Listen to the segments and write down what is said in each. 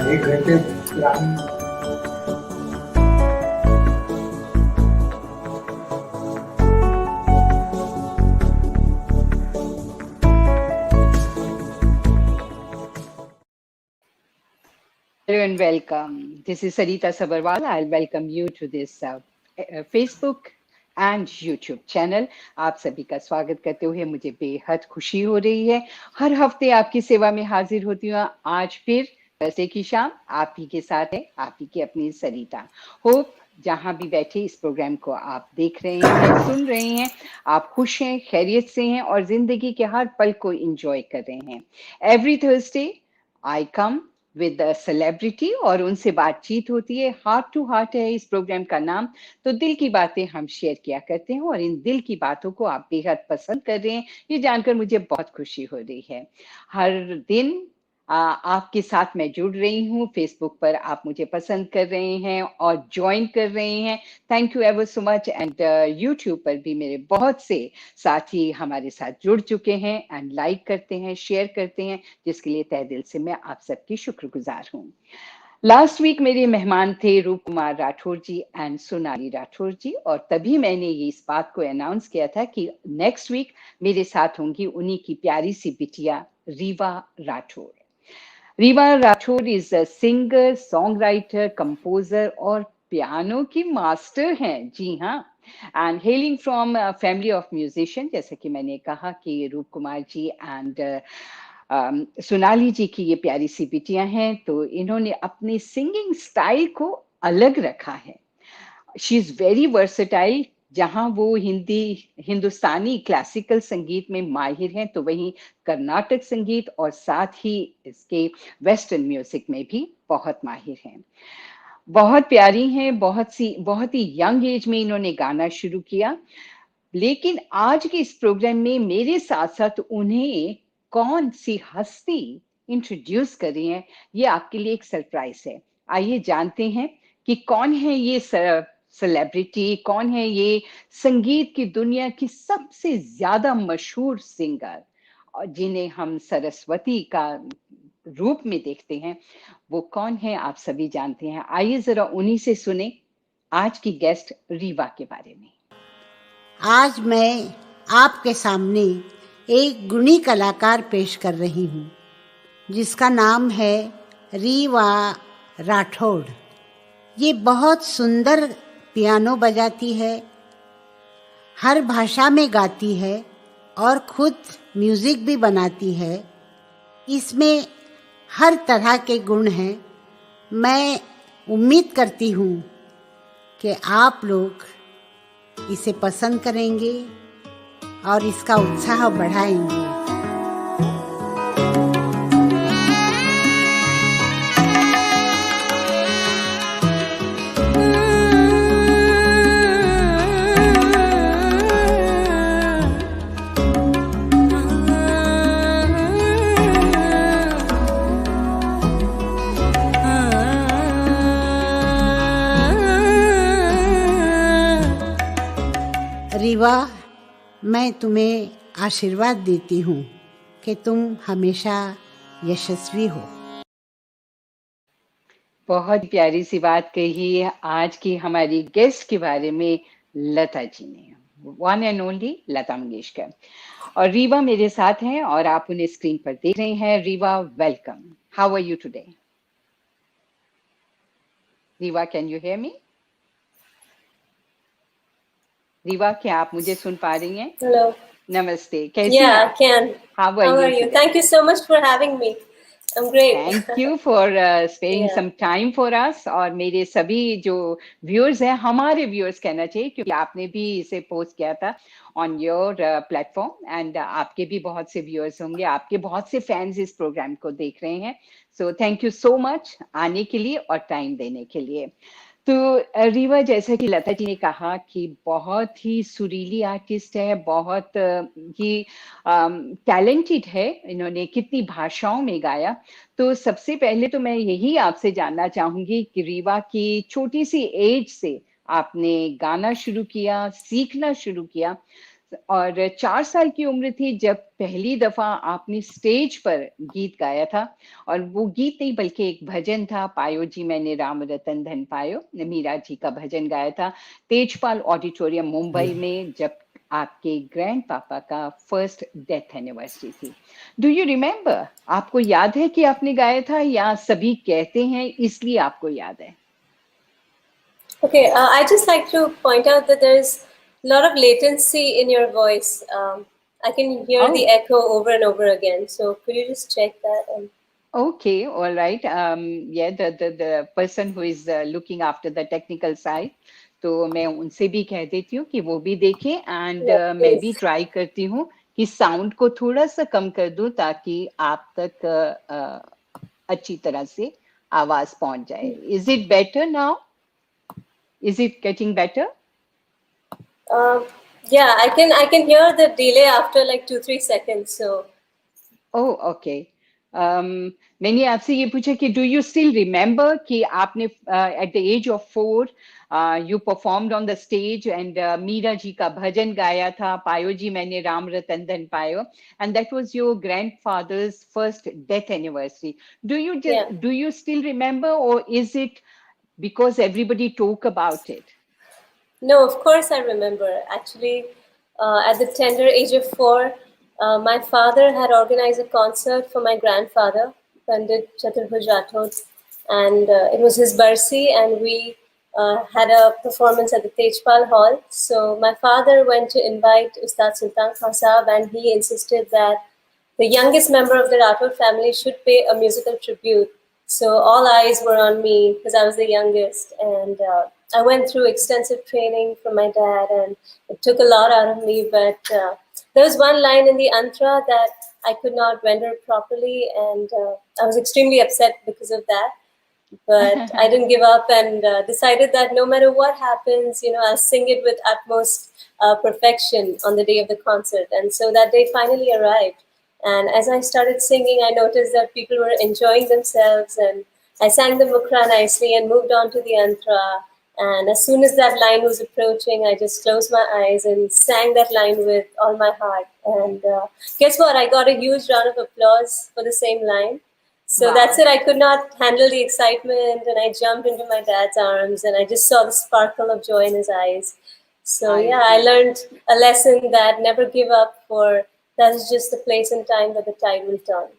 एक घंटे पुरानी Hello and welcome. This is Sarita Sabharwal. I'll welcome you to this Facebook and YouTube channel. आप सभी का स्वागत करते हुए मुझे बेहद खुशी हो रही है। हर हफ्ते आपकी सेवा में हाजिर होती हूँ। आज फिर थर्सडे की शाम आप ही के साथ है, आप ही की अपनी सरिता। होप जहां भी बैठे इस प्रोग्राम को आप देख रहे हैं, सुन रहे हैं, आप खुश हैं, खैरियत से हैं और जिंदगी के हर पल को एंजॉय कर रहे हैं। Every Thursday I come with the celebrity और उनसे बातचीत होती है। हार्ट टू हार्ट है इस प्रोग्राम का नाम। तो दिल की बातें हम शेयर किया करते हैं और इन दिल की बातों को आप बेहद पसंद कर रहे हैं, ये जानकर मुझे बहुत खुशी हो रही है। हर दिन आपके साथ मैं जुड़ रही हूँ। फेसबुक पर आप मुझे पसंद कर रहे हैं और ज्वाइन कर रहे हैं। Thank you ever so much. And YouTube पर भी मेरे बहुत से साथी हमारे साथ जुड़ चुके हैं एंड लाइक करते हैं, शेयर करते हैं, जिसके लिए तहे दिल से मैं आप सबकी शुक्रगुजार हूँ। लास्ट वीक मेरे मेहमान थे रूप कुमार राठौर जी एंड सोनाली राठौर जी, और तभी मैंने ये इस बात को अनाउंस किया था कि नेक्स्ट वीक मेरे साथ होंगी उन्हीं की प्यारी सी बिटिया Rewa Rathore. Rewa Rathore is a singer, song writer, composer और पियानो की मास्टर हैं। जी हाँ, and hailing from family of musician. जैसे कि मैंने कहा कि रूप कुमार जी एंड सोनाली जी की ये प्यारी सी बिटियां हैं, तो इन्होंने अपने सिंगिंग स्टाइल को अलग रखा है। She is very versatile. जहां वो हिंदुस्तानी क्लासिकल संगीत में माहिर हैं, तो वहीं कर्नाटक संगीत और साथ ही इसके वेस्टर्न म्यूजिक में भी बहुत माहिर हैं। बहुत प्यारी हैं, बहुत ही यंग एज में इन्होंने गाना शुरू किया। लेकिन आज के इस प्रोग्राम में मेरे साथ साथ उन्हें कौन सी हस्ती इंट्रोड्यूस कर रही है, ये आपके लिए एक सरप्राइज है। आइए जानते हैं कि कौन है ये सेलिब्रिटी, कौन है ये संगीत की दुनिया की सबसे ज्यादा मशहूर सिंगर, और जिन्हें हम सरस्वती का रूप में देखते हैं। वो कौन है आप सभी जानते हैं। आइए जरा उन्हीं से सुने आज की गेस्ट रीवा के बारे में। आज मैं आपके सामने एक गुणी कलाकार पेश कर रही हूँ, जिसका नाम है रीवा राठौड़। ये बहुत सुंदर पियानो बजाती है, हर भाषा में गाती है और खुद म्यूजिक भी बनाती है। इसमें हर तरह के गुण हैं। मैं उम्मीद करती हूँ कि आप लोग इसे पसंद करेंगे और इसका उत्साह बढ़ाएंगे। रीवा, मैं तुम्हें आशीर्वाद देती हूँ कि तुम हमेशा यशस्वी हो। बहुत प्यारी सी बात कही है आज की हमारी गेस्ट के बारे में लता जी ने, one and only Lata Mangeshkar. और रीवा मेरे साथ हैं और आप उन्हें स्क्रीन पर देख रहे हैं। Riva, welcome. How are you today? Riva, can you hear me? Riva, क्या आप मुझे सुन पा रही हैं? Hello. नमस्ते, कैसी Yeah, हैं I आप? can. How How are are you you? today? Thank you so much for having me. I'm great. Thank you for sparing Yeah. some time for us। और मेरे सभी जो व्यूअर्स हैं, हमारे व्यूअर्स कहना चाहिए, क्योंकि आपने भी इसे पोस्ट किया था ऑन योर प्लेटफॉर्म, एंड आपके भी बहुत से व्यूअर्स होंगे, आपके बहुत से फैंस इस प्रोग्राम को देख रहे हैं। So thank you so much आने के लिए और टाइम देने के लिए। तो रीवा, जैसा कि लता जी ने कहा कि बहुत ही सुरीली आर्टिस्ट है, बहुत ही टैलेंटेड है। इन्होंने कितनी भाषाओं में गाया। तो सबसे पहले तो मैं यही आपसे जानना चाहूंगी कि रीवा की छोटी सी एज से आपने गाना शुरू किया, सीखना शुरू किया। और 4 साल की उम्र थी जब पहली दफा आपने स्टेज पर गीत गाया था, और वो गीत नहीं बल्कि एक भजन था, पायो जी मैंने राम रतन धन पायो, मीरा जी का भजन गाया था तेजपाल ऑडिटोरियम मुंबई में, जब आपके ग्रैंड पापा का फर्स्ट डेथ एनिवर्सरी थी। डू यू रिमेम्बर, आपको याद है कि आपने गाया था, या सभी कहते हैं इसलिए आपको याद है? Okay, I just like to point out that there's a lot of latency in your voice. I can hear the Oh, echo over and over again. So could you just check that? okay, all right. Yeah, the person who is looking after the technical side, तो मैं उनसे भी कह देती हूँ कि वो भी देखें, एंड Yeah, मैं भी please. ट्राई करती हूँ कि साउंड को थोड़ा सा कम कर दूं ताकि आप तक अच्छी तरह से आवाज पहुंच जाए. Is it better now? Is it getting better? Um, yeah, I can hear the delay after like 2-3 seconds. So oh okay. मैंने आपसे ये पूछा कि डू यू स्टिल रिमेम्बर कि आपने at the age of 4 you performed on the stage and Meera ji का भजन गाया था, पायो जी मैंने Ram Ratan Dhan Payo, and that was your grandfather's first death anniversary. Do you yeah. Do you still remember, or is it because everybody talk about it? No, of course I remember. Actually, at the tender age of 4, my father had organized a concert for my grandfather, Pandit Chaturbhuj Rathod, and it was his barsi, and we had a performance at the Tejpal Hall. So my father went to invite Ustad Sultan Khan Sahab, and he insisted that the youngest member of the Rathod family should pay a musical tribute. So all eyes were on me because I was the youngest, and I went through extensive training from my dad, and it took a lot out of me. But there was one line in the antra that I could not render properly, and I was extremely upset because of that. But I didn't give up, and decided that no matter what happens, I'll sing it with utmost perfection on the day of the concert. And so that day finally arrived. And as I started singing, I noticed that people were enjoying themselves, and I sang the mukra nicely and moved on to the antra. And as soon as that line was approaching, I just closed my eyes and sang that line with all my heart. And guess what? I got a huge round of applause for the same line. So that's Wow. it. I could not handle the excitement, and I jumped into my dad's arms, and I just saw the sparkle of joy in his eyes. So I yeah, I see. learned a lesson that never give up, for that is just the place and time that the tide will turn.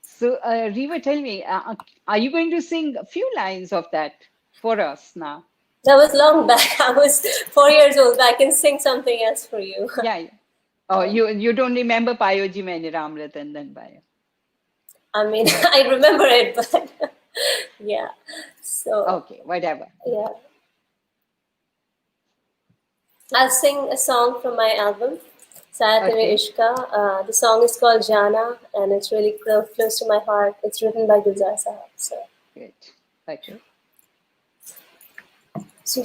So, Reeva, tell me, are you going to sing a few lines of that for us now? That was long back. I was 4 years old. I can sing something else for you. Yeah, yeah. Oh, you don't remember Payo Ji Maine Ram Ratan Dhan Payo? I mean, I remember it, but yeah. So Okay, whatever. yeah, I'll sing a song from my album, Saaya, Tere, Okay, Ishq. The song is called Jana, and it's really close to my heart. It's written by Gulzar Sahab. good. Okay. So,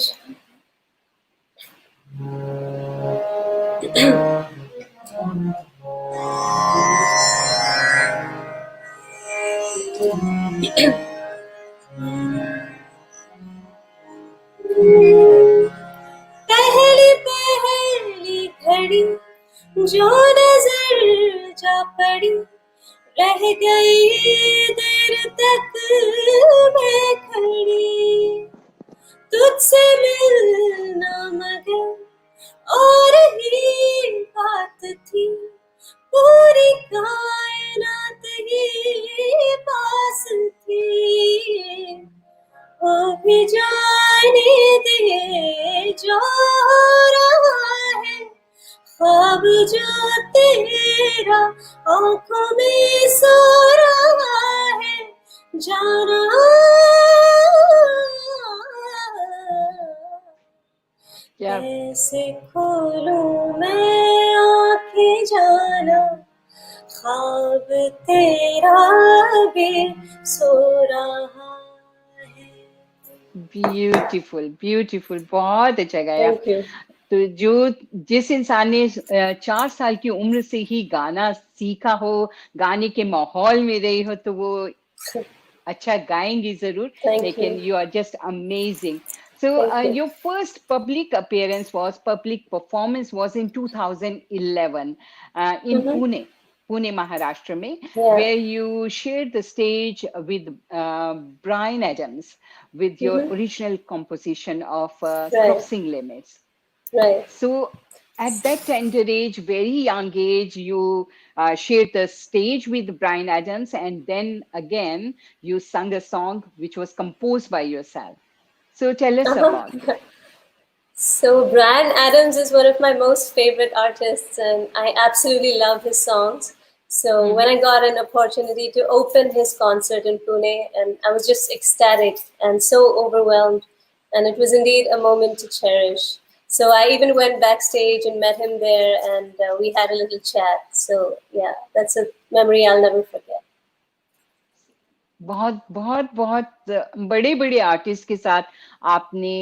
पहली पहली घड़ी जो नजर जा पड़ी, रह गई देर तक मैं खड़ी, तुझसे मिलना मगर और ही बात थी, पूरी कायनात ही पास थी, वो भी जाने दे जो रहा है, ख्वाब जो तेरा आंखों में सो रहा है, जाना Yeah, कैसे खोलूं मैं आंखें, जाना ख्वाब तेरा भी सो रहा है. beautiful, beautiful. बहुत अच्छा गाया. Thank you. तो जिस इंसान ने 4 साल की उम्र से ही गाना सीखा हो, गाने के माहौल में रही हो, तो वो अच्छा गाएंगी जरूर. Thank लेकिन you. You are just amazing. So Thank you. your first public performance was in 2011 in Mm-hmm. Pune, Maharashtra, mein, Yeah. where you shared the stage with Brian Adams with your Mm-hmm. original composition of Right. Crossing Limits. Right. So at that tender age, very young age, you shared the stage with Brian Adams, and then again you sung a song which was composed by yourself. So tell us about it. Uh-huh. So Brian Adams is one of my most favorite artists, and I absolutely love his songs. So when Hmm. I got an opportunity to open his concert in Pune, and I was just ecstatic and so overwhelmed, and it was indeed a moment to cherish. So I even went backstage and met him there, and we had a little chat. So yeah, that's a memory I'll never forget. बहुत बहुत बहुत बड़े बड़े artist के साथ आपने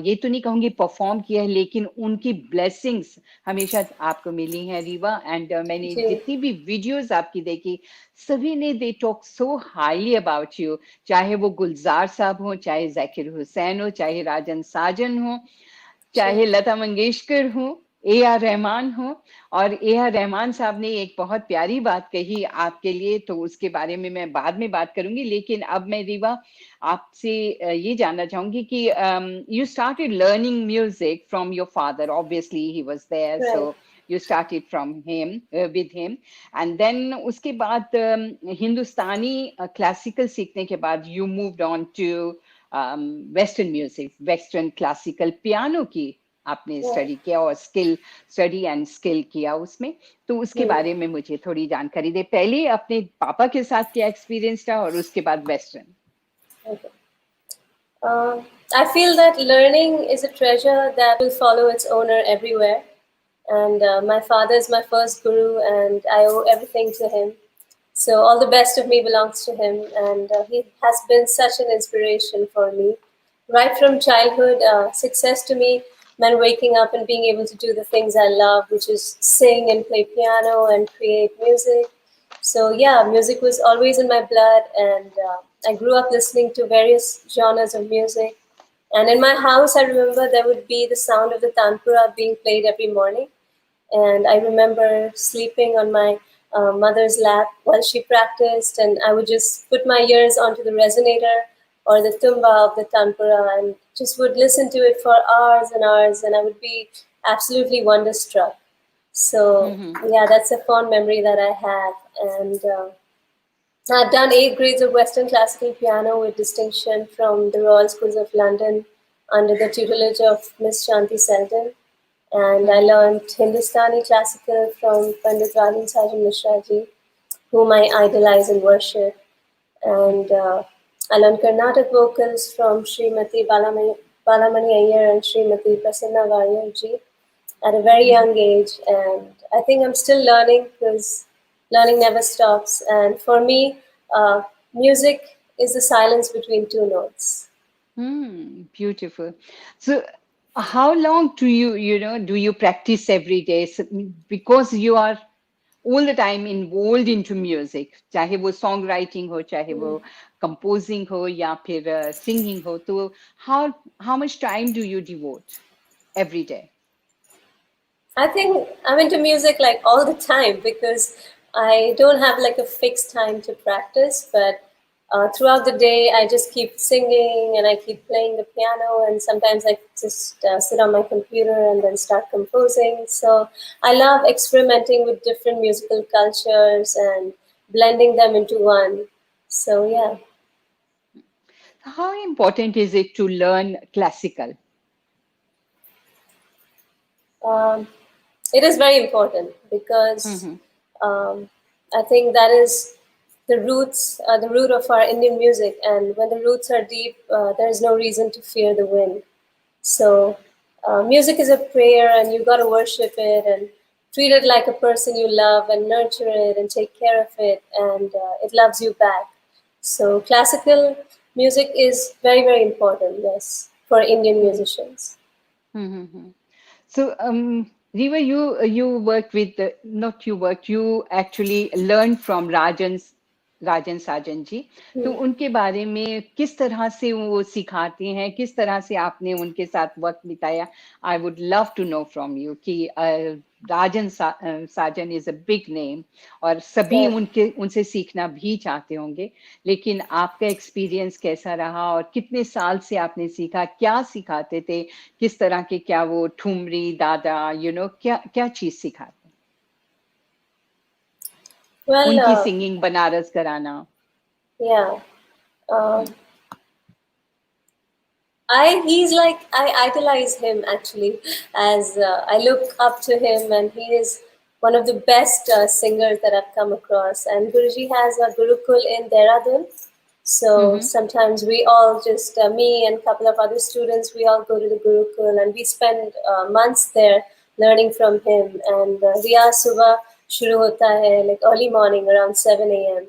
ये तो नहीं कहूंगी परफॉर्म किया है, लेकिन उनकी ब्लेसिंग्स हमेशा आपको मिली हैं रीवा। एंड मैंने जी जितनी भी वीडियोस आपकी देखी, सभी ने they talk so highly about you, चाहे वो गुलजार साहब हो, चाहे जाकिर हुसैन हो, चाहे राजन साजन हो, जी चाहे लता मंगेशकर हो, ए आर रहमान हो। और ए आर रहमान साहब ने एक बहुत प्यारी बात कही आपके लिए, तो उसके बारे में मैं बाद में बात करूंगी, लेकिन अब मैं रीवा आपसे ये जानना चाहूंगी कि you started learning music from your father, obviously he was there, so right you started from him with him, and then उसके बाद हिंदुस्तानी क्लासिकल सीखने के बाद you moved on to western music, western classical piano की आपने yeah. Study किया और study and skill किया उसमें। तो उसके Hmm. बारे में मुझे थोड़ी जानकारी दे, पहले अपने पापा के साथ क्या एक्सपीरियंस था और उसके बाद western. Okay. I feel that learning is a treasure that will follow its owner everywhere. And my father is my first guru, and I owe everything to him. So all the best of me belongs to him, and he has been such an inspiration for me. Right from childhood, success to me meant waking up and being able to do the things I love, which is sing and play piano and create music. So yeah, music was always in my blood, and I grew up listening to various genres of music. And in my house, I remember there would be the sound of the tanpura being played every morning. And I remember sleeping on my mother's lap while she practiced, and I would just put my ears onto the resonator or the tumba of the tanpura and just would listen to it for hours and hours, and I would be absolutely wonderstruck. So hmm. yeah, that's a fond memory that I have, and I've done 8 grades of Western classical piano with distinction from the Royal Schools of London under the tutelage of Miss Shanti Selden, and I hmm. learned Hindustani classical from Pandit Rajan Sajan Mishra ji, whom I idolize and worship, and I learned Carnatic vocals from Srimati Balamani Iyer and Srimati Prasanna Varya ji at a very hmm. young age, and I think I'm still learning because learning never stops. And for me, music is the silence between two notes. Hmm, beautiful. So, how long do do you practice every day? So, because you are all the time involved into music, चाहे वो song writing हो, चाहे वो composing हो, या फिर singing हो, तो how much time do you devote every day? I think I'm into music like all the time because I don't have like a fixed time to practice, but throughout the day I just keep singing and I keep playing the piano, and sometimes I just sit on my computer and then start composing. So I love experimenting with different musical cultures and blending them into one. So yeah. How important is it to learn classical? Um, it is very important because Mm-hmm. I think that is the root of our Indian music. And when the roots are deep, there is no reason to fear the wind. So, music is a prayer, and you got to worship it and treat it like a person you love and nurture it and take care of it, and it loves you back. So, classical music is very, very important, yes, for Indian musicians. Mm-hmm. So, Reeva, you worked with not you worked, you actually learned from Rajan's. राजन साजन जी, तो Hmm. उनके बारे में किस तरह से वो सिखाते हैं, किस तरह से आपने उनके साथ वक्त बिताया? I would love to know from you कि Sajan is a big name और सभी Yeah. उनसे सीखना भी चाहते होंगे, लेकिन आपका एक्सपीरियंस कैसा रहा और कितने साल से आपने सीखा, क्या सिखाते थे, किस तरह के, क्या वो ठुमरी दादा क्या क्या चीज सिखाते, Well, उनकी सिंगिंग बनारस घराना? yeah. Uh, hmm, he's like, I idolize him actually, as I look up to him, and he is one of the best singers that I've come across. And Guruji has a Gurukul in Dehradun, so hmm, sometimes we all just, me and a couple of other students, we all go to the Gurukul and we spend months there learning from him. And Riya Subha shuru hota hai, like early morning around 7 a.m.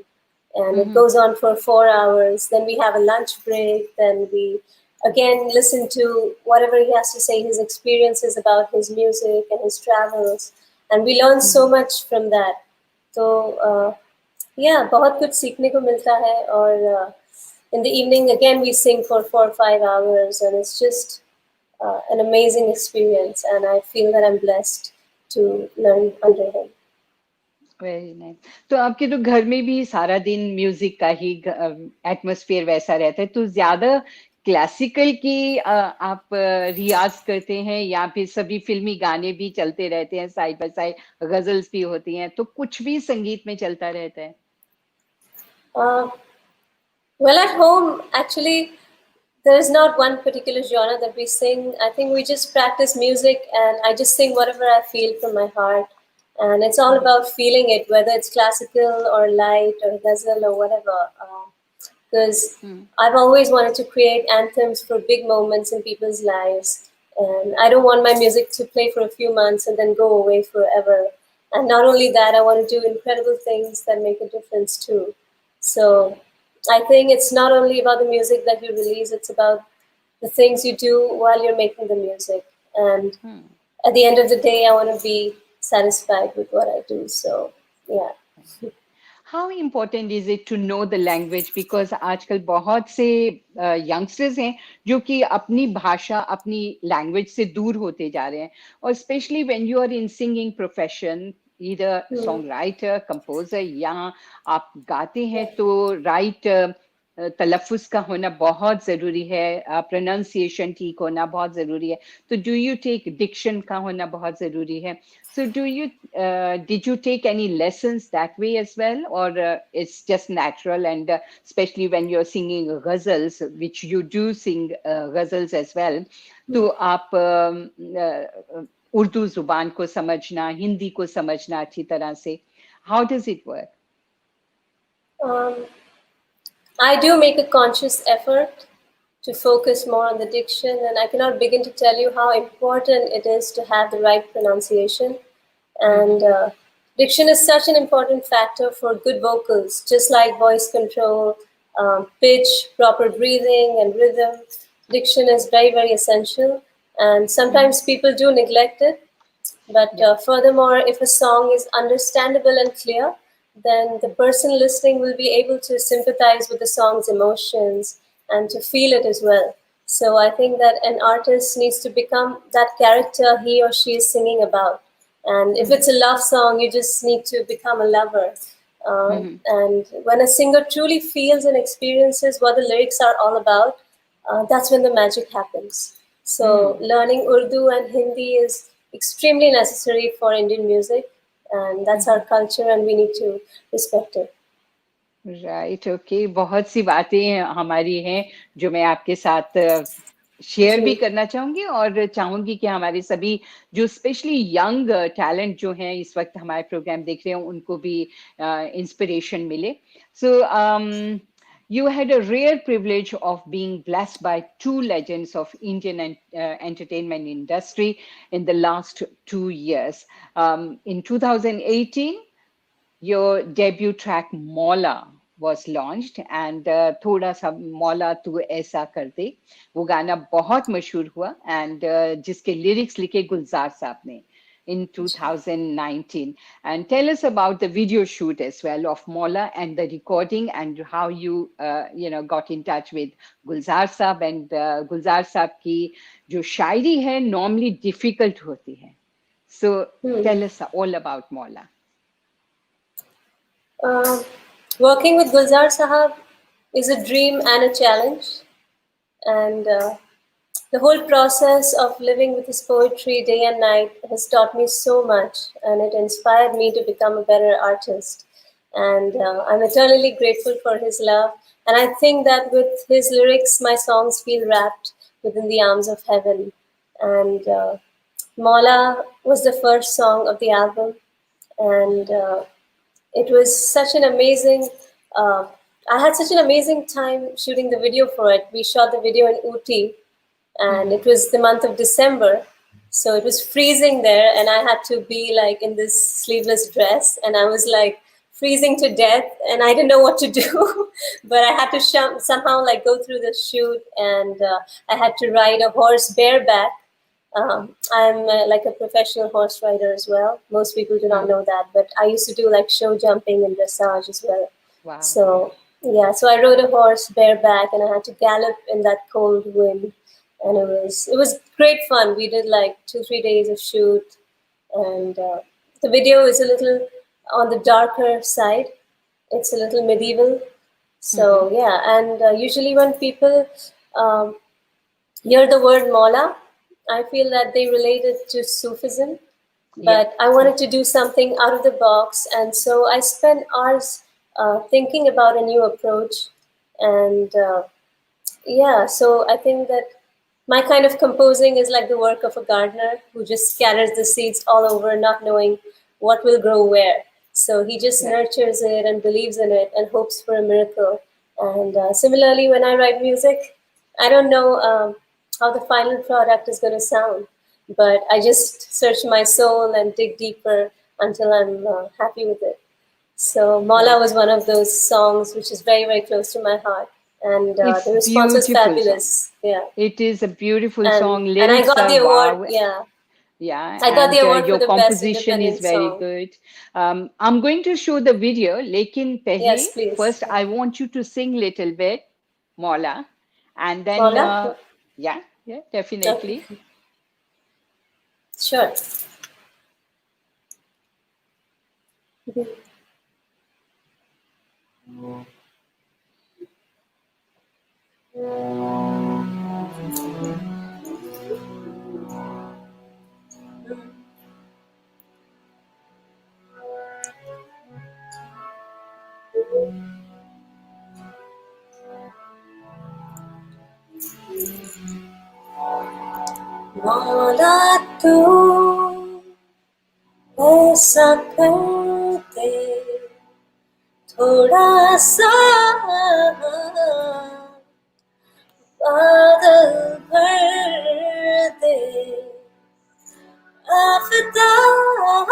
And it hmm, goes on for 4 hours. Then we have a lunch break. Then we again listen to whatever he has to say, his experiences about his music and his travels. And we learn so hmm, much from that. So, yeah, बहुत कुछ सीखने को मिलता है और in the evening again we sing for 4 or 5 hours and it's just an amazing experience and I feel that I'm blessed to learn under him. Very nice. तो आपके तो घर में भी सारा दिन म्यूजिक का ही एटमॉस्फेयर वैसा रहता है, तो ज्यादा क्लासिकल की आप रियाज करते हैं या फिर सभी फिल्मी गाने भी चलते रहते हैं साइड बाय साइड, गजल्स भी होती हैं, तो कुछ भी संगीत में चलता रहता है? Uh, well, at home, actually, there's not one particular genre that we sing. I think we just practice music and I just sing whatever I feel from my heart. And it's all about feeling it, whether it's classical or light or ghazal or whatever. Because hmm, I've always wanted to create anthems for big moments in people's lives. And I don't want my music to play for a few months and then go away forever. And not only that, I want to do incredible things that make a difference too. So I think it's not only about the music that you release, it's about the things you do while you're making the music. And hmm. at the end of the day, I want to be satisfied with what I do. So, yeah. How important is it to know the language, because आजकल बहुत से youngsters हैं जो कि अपनी भाषा, अपनी language से दूर होते जा रहे हैं, और specially when you are in singing profession, इधर Hmm. सॉन्ग राइटर, कंपोजर, या आप गाते हैं, Yeah. तो राइट तलफ़ुज़ का होना बहुत ज़रूरी है, प्रोनाउंसिएशन ठीक होना बहुत ज़रूरी है, तो डू यू टेक डिक्शन का होना बहुत ज़रूरी है, so did you take any lessons that way as well, or it's just natural, and especially when you're singing ghazals, which you do sing ghazals as well, तो आप उर्दू जुबान को समझना, हिंदी को समझना अच्छी तरह से, how does it work? Um, I do make a conscious effort to focus more on the diction, and I cannot begin to tell you how important it is to have the right pronunciation. And Mm-hmm. diction is such an important factor for good vocals, just like voice control, pitch, proper breathing, and rhythm. Diction is very, very essential, and Mm-hmm. sometimes people do neglect it. But Yeah. furthermore, if a song is understandable and clear, then the person listening will be able to sympathize with the song's emotions and to feel it as well. So I think that an artist needs to become that character he or she is singing about. And if Mm-hmm. it's a love song, you just need to become a lover. Mm-hmm. And when a singer truly feels and experiences what the lyrics are all about, that's when the magic happens. So, Mm-hmm. learning Urdu and Hindi is extremely necessary for Indian music, and that's our culture, and we need to respect it. Right, okay, बहुत सी बातें हमारी हैं जो मैं आपके साथ share भी जी, करना चाहूंगी, और चाहूंगी कि हमारे सभी जो स्पेशली यंग टैलेंट जो हैं इस वक्त हमारे प्रोग्राम देख रहे हैं उनको भी इंस्पिरेशन मिले। सो you had a rare privilege of being blessed by two legends of Indian entertainment industry in the last 2 years. In 2018, your debut track Maula was launched, and थोड़ा सा मौला तू ऐसा कर दे, वो गाना बहुत मशहूर हुआ, and जिसके लिरिक्स लिखे गुलजार साहब ने। in 2019. And tell us about the video shoot as well of Maula and the recording and how you, got in touch with Gulzar Saab. And Gulzar Saab ki jo shairi hai normally difficult hoti hai. So tell us all about Maula. Working with Gulzar Sahab is a dream and a challenge. And the whole process of living with his poetry day and night has taught me so much, and it inspired me to become a better artist. And I'm eternally grateful for his love. And I think that with his lyrics, my songs feel wrapped within the arms of heaven. And Maula was the first song of the album. And it was such an amazing, I had such an amazing time shooting the video for it. We shot the video in Ooty, and it was the month of December. So it was freezing there, and I had to be like in this sleeveless dress, and I was like freezing to death, and I didn't know what to do. But I had to somehow like go through the shoot, and I had to ride a horse bareback. I'm like a professional horse rider as well. Most people do not know that, but I used to do like show jumping and dressage as well. Wow. So yeah, so I rode a horse bareback, and I had to gallop in that cold wind, and it was great fun. We did like 2-3 days of shoot, and the video is a little on the darker side. It's a little medieval. So yeah, and usually when people hear the word Maula, I feel that they relate it to Sufism, but I wanted to do something out of the box. And so I spent hours thinking about a new approach. And so I think that my kind of composing is like the work of a gardener who just scatters the seeds all over, not knowing what will grow where. So he just nurtures it and believes in it and hopes for a miracle. And similarly, when I write music, I don't know how the final product is going to sound, but I just search my soul and dig deeper until I'm happy with it. So Maula was one of those songs which is very, very close to my heart, and the response was fabulous. Yeah, it is a beautiful song. And I got the award. Wow. Yeah, I got the award your for the best composition is very song. good. I'm going to show the video. Lekin pehle, yes, please. First, I want you to sing little bit, Maula, and then Maula? Yeah, definitely. Okay. Sure. मौला तू ऐसा कर दे थोड़ा सा बादल भर दे आफताब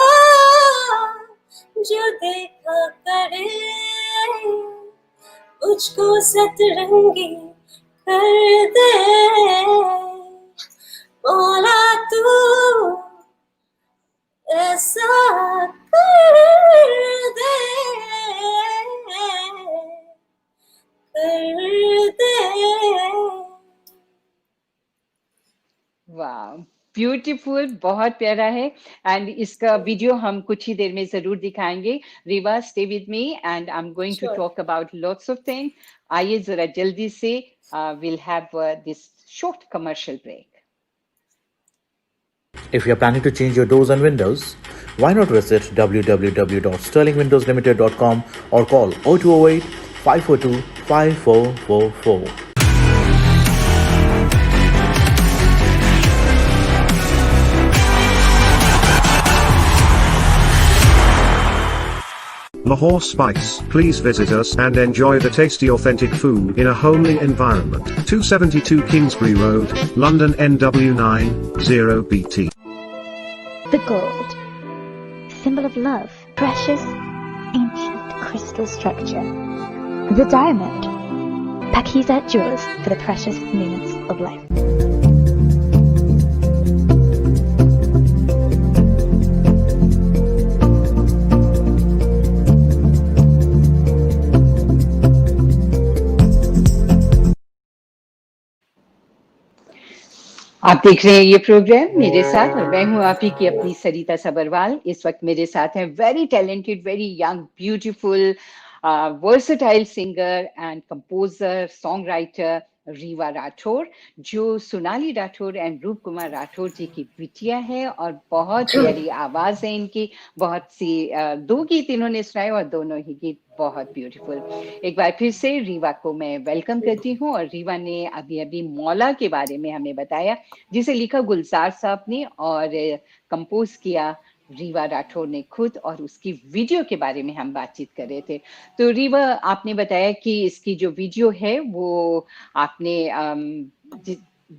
जो देखा करे मुझको सतरंगी कर दे मौला तू ऐसा कर दे वाह, ब्यूटीफुल, बहुत प्यारा है. एंड इसका वीडियो हम कुछ ही देर में जरूर दिखाएंगे. Riva, stay with me and I am going to talk about lots of things. आइए जरा जल्दी से we'll have this short commercial break. If you're planning to change your doors and windows, why not visit www.sterlingwindowslimited.com or call 0208 542 5444. Lahore Spice. Please visit us and enjoy the tasty authentic food in a homely environment. 272 Kingsbury Road, London NW9 0BT. The gold, symbol of love, precious, ancient crystal structure. The diamond, Pakiza jewels for the precious moments of life. आप देख रहे हैं ये programme मेरे साथ, और मैं हूं आप ही की अपनी सरिता सबरवाल। इस वक्त मेरे साथ हैं very talented, very young, beautiful, versatile singer and composer, song writer Rewa Rathore, जो सोनाली राठौर एंड रूप कुमार राठौर जी की बिटिया है, और बहुत प्यारी आवाज है इनकी। बहुत सी दो गीत इन्होंने सुनाए और दोनों ही गीत बहुत ब्यूटीफुल। एक बार फिर से रीवा को मैं वेलकम करती हूँ। और रीवा ने अभी अभी मौला के बारे में हमें बताया, जिसे लिखा गुलजार साहब ने और कंपोज किया रीवा राठौर ने खुद, और उसकी वीडियो के बारे में हम बातचीत कर रहे थे। तो रीवा, आपने बताया कि इसकी जो वीडियो है वो आपने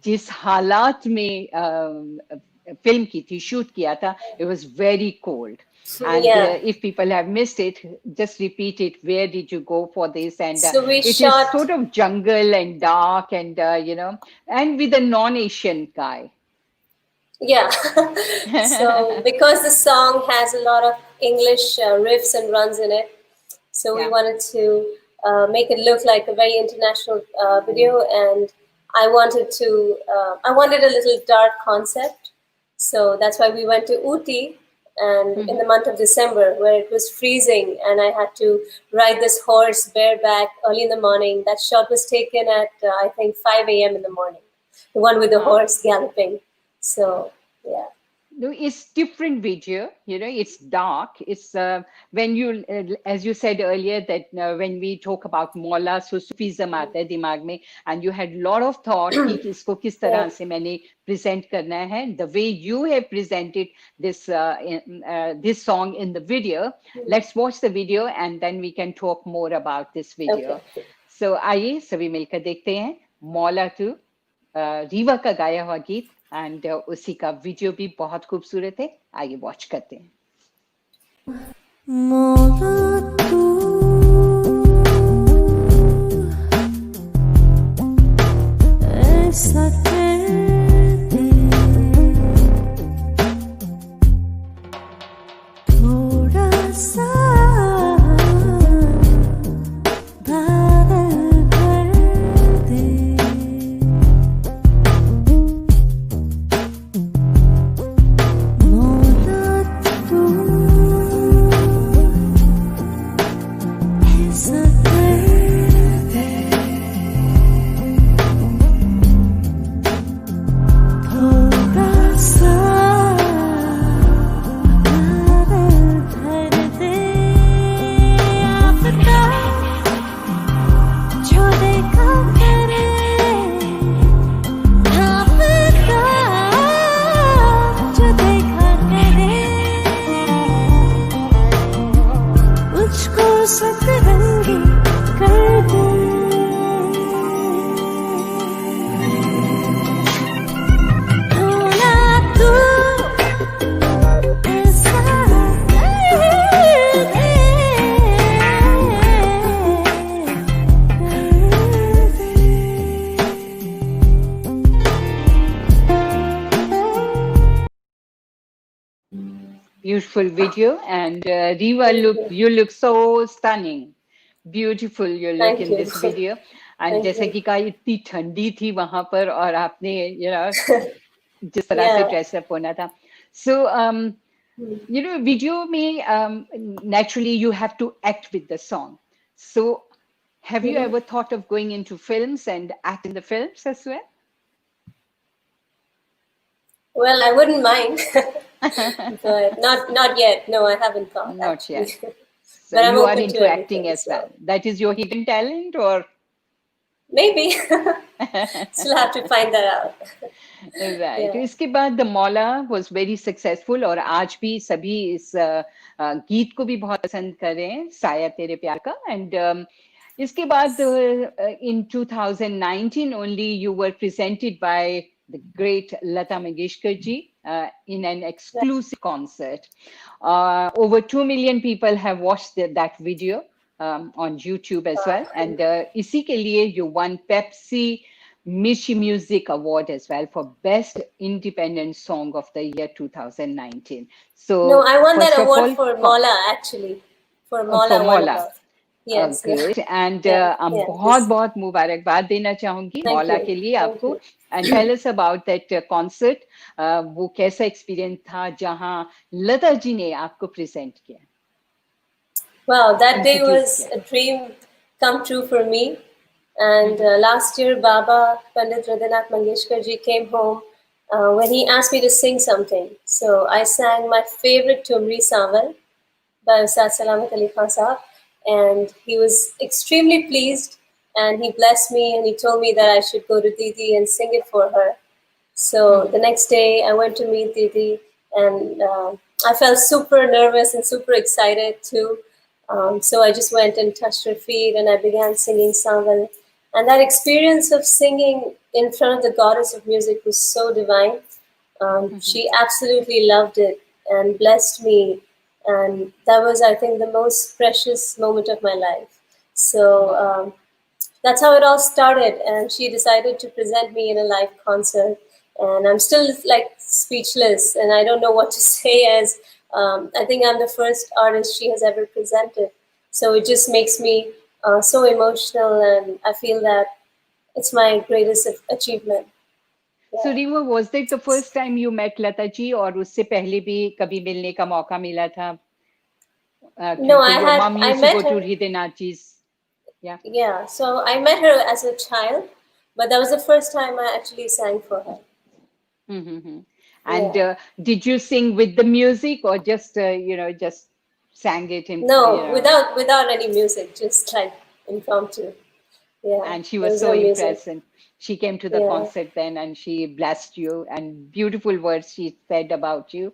जिस हालात में फिल्म की थी, शूट किया था, it was very cold. And Yeah. if people have missed it, just repeat it. Where did you go for this? And So we it shot. is sort of jungle and dark, and and with a non-Asian guy. Yeah. So because the song has a lot of English riffs and runs in it, so we Yeah. wanted to make it look like a very international video, and I wanted a little dark concept. So that's why we went to Uti, and in the month of December, where it was freezing, and I had to ride this horse bareback early in the morning. That shot was taken at I think 5 a.m. in the morning. The one with the horse galloping. So yeah. No, it's different video. It's dark. It's when you, as you said earlier, that when we talk about Maula, so Sufism aata hai dimag mein, and you had lot of thought कि इसको किस तरह से मैंने present करना है. The way you have presented this this song in the video. Let's watch the video and then we can talk more about this video. Okay. So आइए सभी मिलकर देखते हैं मौला 2, रीवा का गाया हुआ गीत, एंड उसी का वीडियो भी बहुत खूबसूरत है. आइए वॉच करते हैं. Beautiful video, and Reewa, you look so stunning, beautiful. You look Thank in you. this video, and Thank जैसे you. कि कहा इतनी ठंडी थी वहां पर, और आपने जिस तरह से ड्रेस अप होना था. So video में naturally you have to act with the song. So have you ever thought of going into films and act in the films as well? Well, I wouldn't mind, but not yet. No, I haven't thought. Not actually. yet. So But I'm you are open into to acting anything, as well. That is your hidden talent, or? Maybe. Still have to find that out. Right. Yeah. इसके बाद The Maula was very successful, और आज भी सभी इस गीत को भी बहुत पसंद कर रहे हैं, साया तेरे प्यार का. And इसके बाद in 2019 only you were presented by the great Lata Mangeshkar ji in an exclusive concert. Over 2 million people have watched that video on YouTube as well. And इसी के लिए you won Pepsi Mirchi Music Award as well for Best Independent Song of the Year 2019. So No, I won that first of award all, for Maula, actually. For Maula. for I won Maula. it. Yes. Great. And Yeah, I'm yeah, बहुत बहुत मुबारकबाद देना चाहूंगी Thank मौला you. के लिए Thank आपको, you. And tell us about that concert. वो कैसा experience था जहाँ लता जी ने आपको present किया? Wow, that day Introduce was किया. a dream come true for me. And last year, Baba Pandit Radhanath Mangeshkar ji came home when he asked me to sing something. So I sang my favorite Tumri Samal by Ustad Salamat Ali Khan Sahab, and he was extremely pleased, and he blessed me, and he told me that I should go to Didi and sing it for her. So the next day I went to meet Didi, and I felt super nervous and super excited too. So I just went and touched her feet, and I began singing Sangal. And that experience of singing in front of the goddess of music was so divine. She absolutely loved it and blessed me. And that was, I think, the most precious moment of my life. So that's how it all started. And she decided to present me in a live concert. And I'm still like speechless, and I don't know what to say, as I think I'm the first artist she has ever presented. So it just makes me so emotional, and I feel that it's my greatest achievement. So Reewa, was that the first time you met Lata ji, और उससे पहले भी कभी मिलने का मौका मिला था? No, क्योंकि your mom I used to go met to her. Hridaynath ji's. Yeah. Yeah, so I met her as a child, but that was the first time I actually sang for her. And Yeah. did you sing with the music, or just just sang it in No, without any music, just like impromptu. Yeah, and she there was was so no music. impressed, and she came to the Yeah. concert then, and she blessed you, and beautiful words she said about you.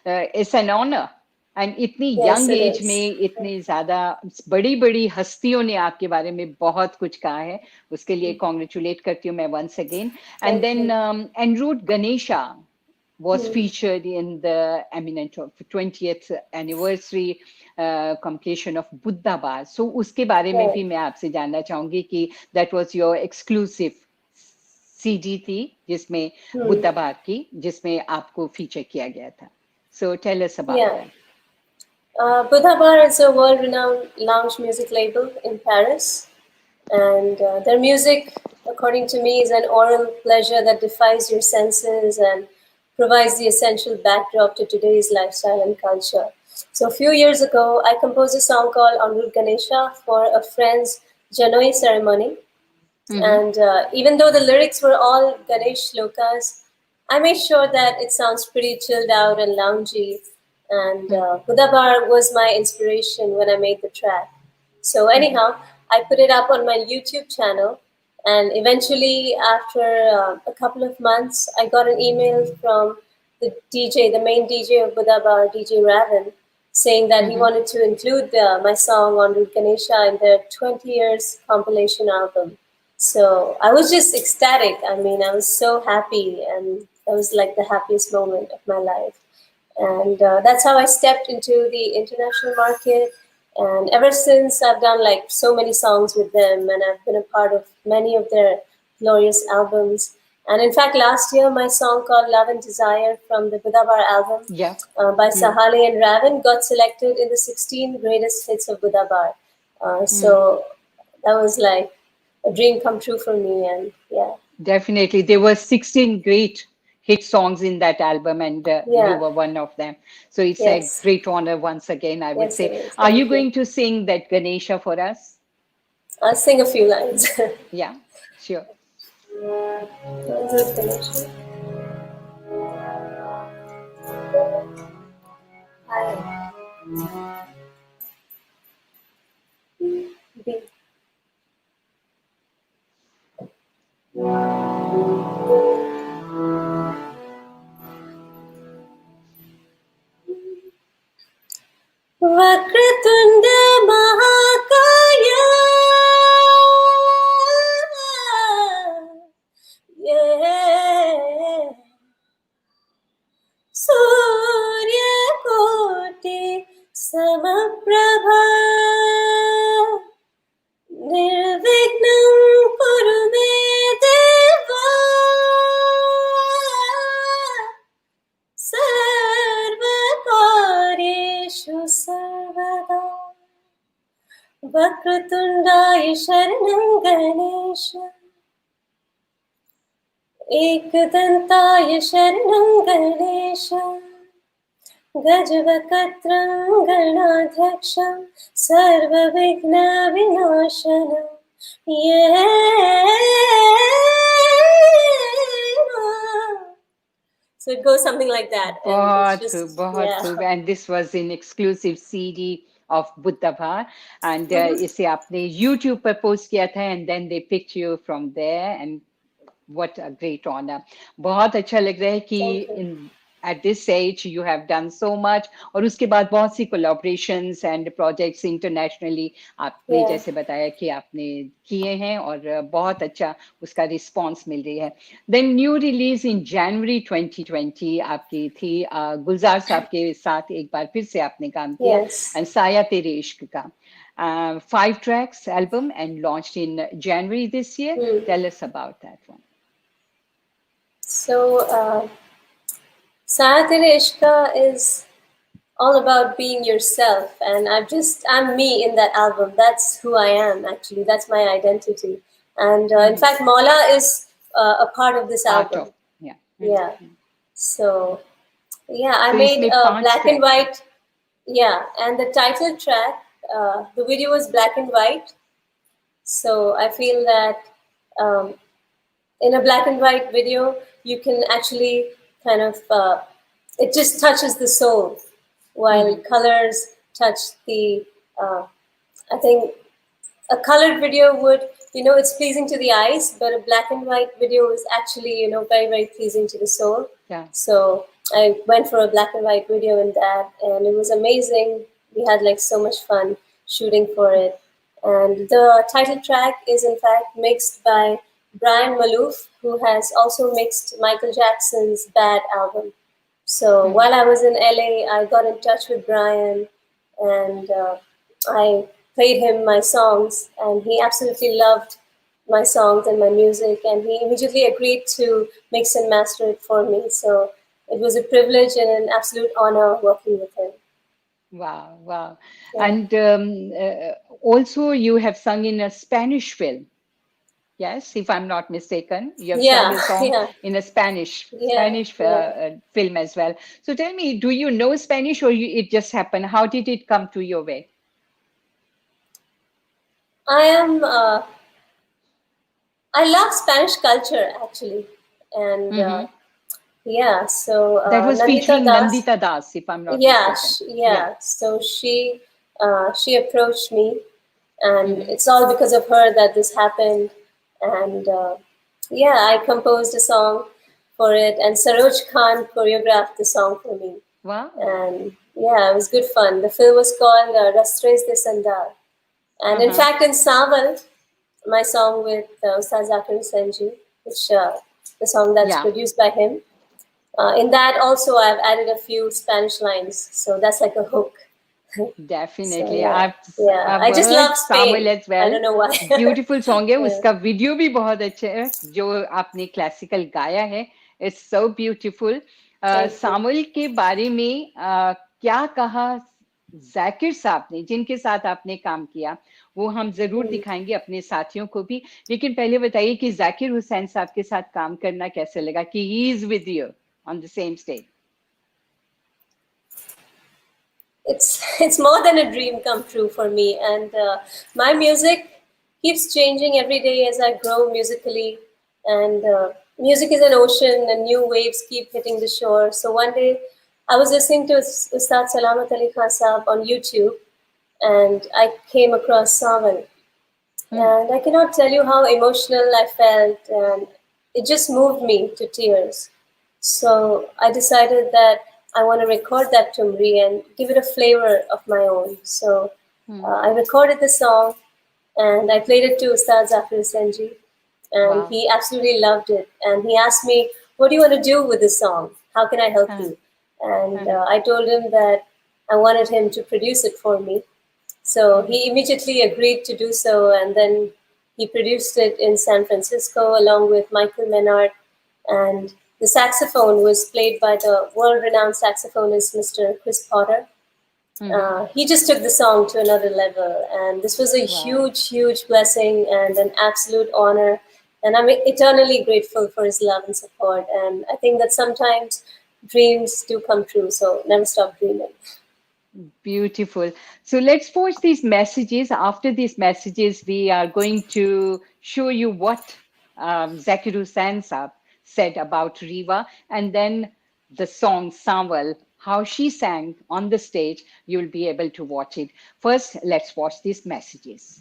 It's an honor. And इतनी Yes, young it age is. में इतनी ज्यादा बड़ी बड़ी हस्तियों ने आपके बारे में बहुत कुछ कहा है, उसके लिए कॉन्ग्रेचुलेट करती हूँ मैं once again. And Thank then you. Enroute Ganesha was featured in the eminent 20th anniversary completion of Budhha Bar. So उसके बारे में भी मैं आपसे जानना चाहूंगी कि that was your exclusive CD थी जिसमें बुद्धा बार की, जिसमें आपको फीचर किया गया था. So tell us about Yeah. that. Budhha Bar is a world-renowned lounge music label in Paris, and their music, according to me, is an oral pleasure that defies your senses and provides the essential backdrop to today's lifestyle and culture. So a few years ago, I composed a song called Enroute Ganesha for a friend's Janoi ceremony. And even though the lyrics were all Ganesh shlokas, I made sure that it sounds pretty chilled out and loungy. And Budhha Bar was my inspiration when I made the track. So anyhow, I put it up on my YouTube channel. And eventually, after a couple of months, I got an email from the DJ, the main DJ of Budhha Bar, DJ Ravan, saying that he wanted to include my song on Root Ganesha in their 20 years compilation album. So I was just ecstatic. I mean, I was so happy, and that was like the happiest moment of my life. And that's how I stepped into the international market. And ever since, I've done like so many songs with them, and I've been a part of many of their glorious albums. And in fact, last year, my song called Love and Desire from the Budhha Bar album by Sahale and Ravan got selected in the 16 greatest hits of Budhha Bar. So that was like a dream come true for me. And yeah. Definitely. There were 16 great hit songs in that album, and you were one of them. So it's a great honor once again, I would say. Are you going to sing that Ganesha for us? I'll sing a few lines. Yeah, sure. B. Vakratunda महाकाय सूर्यकोटि समप्रभा निर्विघ्नं कुरु मे देवा सर्वकार्येषु सर्वदा वक्रतुण्डाय शरणं गणेश. एकदन्ताय शरणं Ganesh गजवक्त्रं गणाध्यक्षं सर्वविघ्नविनाशनं So it goes something like that. And it's just, बहुत yeah. खूब. And this was an exclusive CD of Budhha Bar. And इसे आपने YouTube पर post किया था, and then they picked you from there. And what a great honor. बहुत अच्छा लग रहा है कि Thank you. at this age you have done so much. और उसके बाद बहुत सी collaborations and projects internationally आपने Yeah. जैसे बताया कि आपने किए हैं और बहुत अच्छा उसका response मिल रही है. Then new release in January 2020 आपकी थी गुलजार साहब के साथ एक बार फिर से आपने काम किया. Yes. And साया तेरे इश्क का 5 tracks album and launched in January this year. Tell us about that one. So, Saaya Tere Ishq is all about being yourself, and I'm me in that album. That's who I am, actually. That's my identity. And in fact, Maula is a part of this album. Yeah. Yeah. So, yeah, I So made इसमें a 5 black and tracks white. Yeah, and the title track, the video was black and white. So I feel that in a black and white video, you can actually kind of, it just touches the soul, while colors touch the, I think a colored video would, it's pleasing to the eyes, but a black and white video is actually, very, very pleasing to the soul. Yeah. So I went for a black and white video in that, and it was amazing. We had like so much fun shooting for it. And the title track is in fact mixed by Brian Malouf, who has also mixed Michael Jackson's Bad album. So while I was in LA, I got in touch with Brian, and I played him my songs, and he absolutely loved my songs and my music, and he immediately agreed to mix and master it for me. So it was a privilege and an absolute honor working with him. Wow, wow. Yeah. And also you have sung in a Spanish film. Yes, if I'm not mistaken, you have sung a song in a Spanish film as well. So tell me, do you know Spanish, or it just happened? How did it come to your way? I love Spanish culture, actually, and so that was featuring Nandita Das, if I'm not mistaken. So she approached me, and it's all because of her that this happened. And I composed a song for it, and Saroj Khan choreographed the song for me. Wow! And it was good fun. The film was called Rastres de Sandar, and in fact, in Saval, my song with Ustad Zakir Senji, which the song that's produced by him. In that also, I've added a few Spanish lines, so that's like a hook. Definitely. So, I just love Spain. As well. I don't know why. Beautiful song है. उसका video भी बहुत अच्छा है. जो आपने classical गाया है. It's so beautiful. सामुल के बारे में क्या कहा जाकिर साहब ने, जिनके साथ आपने काम किया, वो हम जरूर दिखाएंगे अपने साथियों को भी. लेकिन पहले बताइए कि जाकिर हुसैन साहब के साथ काम करना कैसे लगा, कि he is with you on the same stage. It's more than a dream come true for me, and my music keeps changing every day as I grow musically, and music is an ocean and new waves keep hitting the shore. So one day I was listening to Ustad Salamat Ali Khan Saab on YouTube, and I came across Sawan, and I cannot tell you how emotional I felt, and it just moved me to tears. So I decided that I want to record that tumri and give it a flavor of my own. So I recorded the song, and I played it to Ustad Zakir Senji, and he absolutely loved it. And he asked me, what do you want to do with this song? How can I help you? And I told him that I wanted him to produce it for me. So he immediately agreed to do so, and then he produced it in San Francisco along with Michael Menard, and the saxophone was played by the world-renowned saxophonist, Mr. Chris Potter. He just took the song to another level, and this was a huge, huge blessing and an absolute honor. And I'm eternally grateful for his love and support. And I think that sometimes dreams do come true, so never stop dreaming. Beautiful. So let's watch these messages. After these messages, we are going to show you what Zakir Hussain Saab said about Reewa, and then the song Sanwal, how she sang on the stage. You'll be able to watch it. First, let's watch these messages.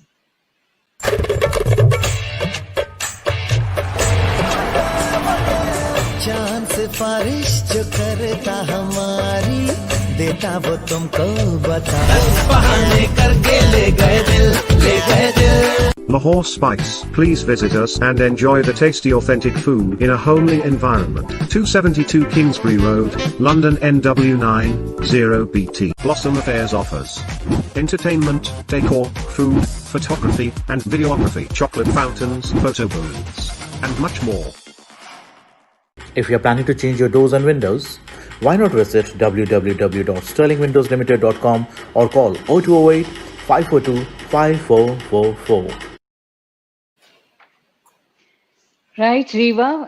चांद सिफारिश जो करता हमारी देता वो तुमको बता बहाने करके ले गए दिल Lahore Spice. Please visit us and enjoy the tasty authentic food in a homely environment. 272 Kingsbury Road, London NW9 0BT. Blossom Affairs offers entertainment, decor, food, photography and videography, chocolate fountains, photo booths, and much more. If you're planning to change your doors and windows, why not visit www.sterlingwindowslimited.com or call 0208 542 5444. Right Rewa,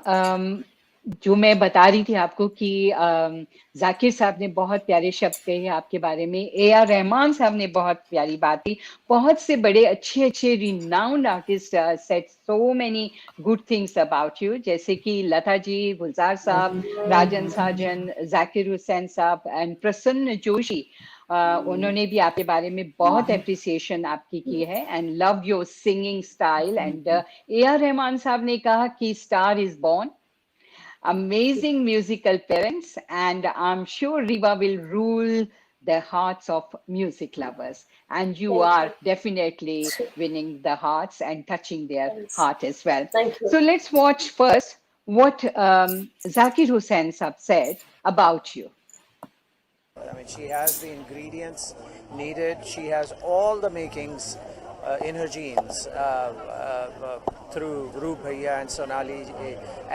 जो मैं बता रही थी आपको कि जाकिर साहब ने बहुत प्यारे शब्द कहे आपके बारे में, ए आर रहमान साहब ने बहुत प्यारी बात की, बहुत से बड़े अच्छे अच्छे renowned artist said so many good things about you, जैसे कि लता जी, गुलजार साहब, राजन साजन, जाकिर हुसैन साहब एंड प्रसन्न जोशी, उन्होंने भी आपके बारे में बहुत एप्रिसिएशन आपकी की है and love your singing style. And A R Rahman साहब ने कहा कि star is born, amazing musical parents, and I'm sure Reewa will rule the hearts of music lovers, and you are definitely winning the hearts and touching their heart as well. Thank you. So let's watch first what Zakir Hussain Saab said about you. I mean, she has the ingredients needed. She has all the makings in her genes through Roop Bhaiya and Sonali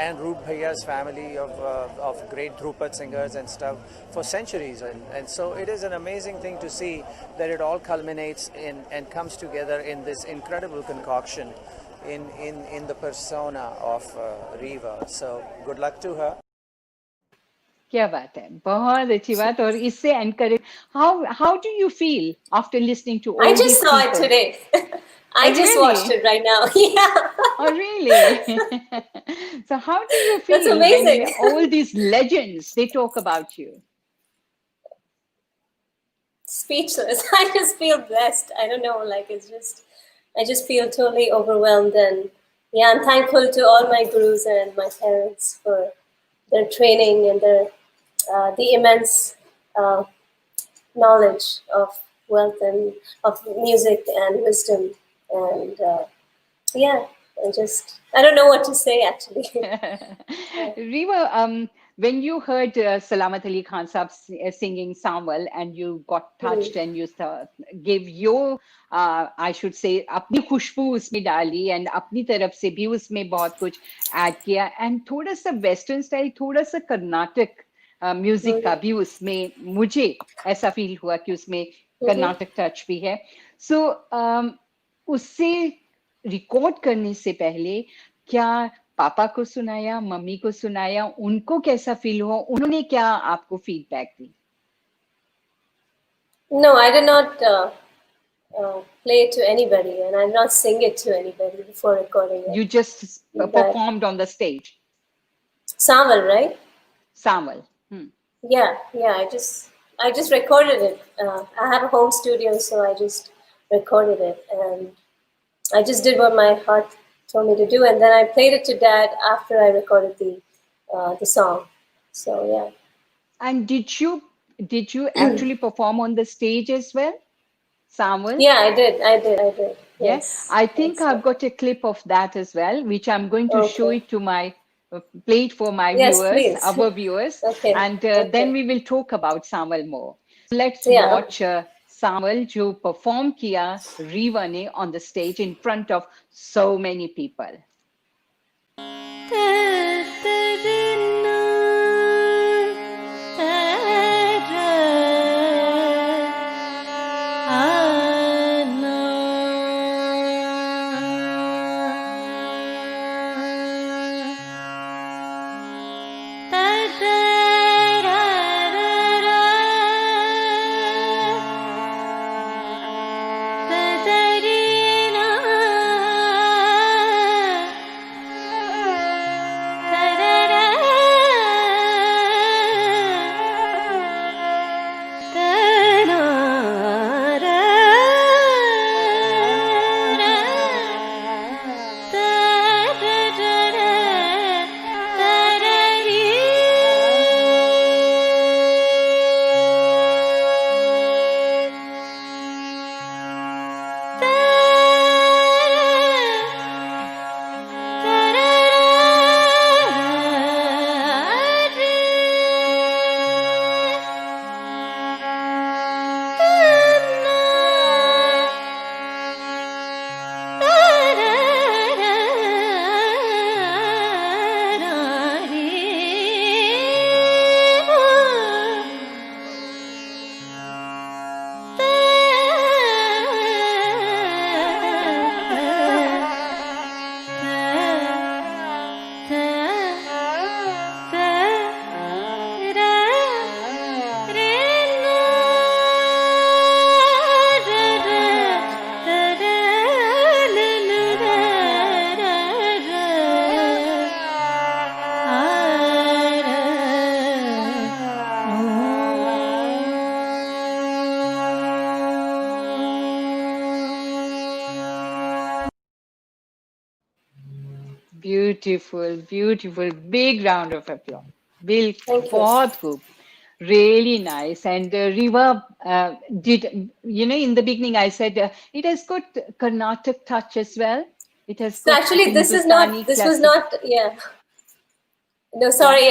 and Roop Bhaiya's family of great Dhrupad singers and stuff for centuries. And so it is an amazing thing to see that it all culminates in and comes together in this incredible concoction in the persona of Reewa. So good luck to her. क्या बात है, बहुत अच्छी बात. और इससे encourage, how do you feel after listening to all I these just saw it people? today. I just really? watched it right now. Yeah. Oh, really? So how do you feel That's amazing. when all these legends, they talk about you? Speechless. I just feel blessed. I don't know, like I just feel totally overwhelmed, and yeah, I'm thankful to all my gurus and my parents for their training and the immense knowledge of wealth and of music and wisdom. And yeah, I don't know what to say actually. Reewa, when you heard Salamat Ali Khan Saab singing Sanwal and you got touched and you gave your, I should say, अपनी खुशबू उसमें डाली and अपनी तरफ से भी उसमें बहुत कुछ ऐड किया, and थोड़ा सा वेस्टर्न स्टाइल, थोड़ा सा कर्नाटक म्यूजिक का भी उसमें मुझे ऐसा फील हुआ कि उसमें कर्नाटक टच भी है. सो उससे रिकॉर्ड करने से पहले क्या पापा को सुनाया, मम्मी को सुनाया, उनको कैसा फील हुआ, उन्होंने क्या आपको feedback the? No, I did not play it to anybody, and I did not sing it to anybody before recording it. You just performed on the stage. Sanwal, right? Sanwal. Yeah. I just recorded it. I have a home studio, so I just recorded it, and I just did what my heart told me to do, and then I played it to Dad after I recorded the song. So yeah. And did you actually perform on the stage as well, Sanwal? Yeah, I did. Yes, I think I've got a clip of that as well, which I'm going to show it to my play it for my viewers, please. our viewers, and then we will talk about Sanwal more. Let's watch Sanwal जो perform किया Reewa ने on the stage in front of so many people. Beautiful, beautiful. Big round of applause. Bill, Thank you. बहुत खूब. Really nice. And Reewa did, in the beginning I said it has got Carnatic touch as well. It has So got actually, Hindustani this was classic. not, yeah. No, sorry.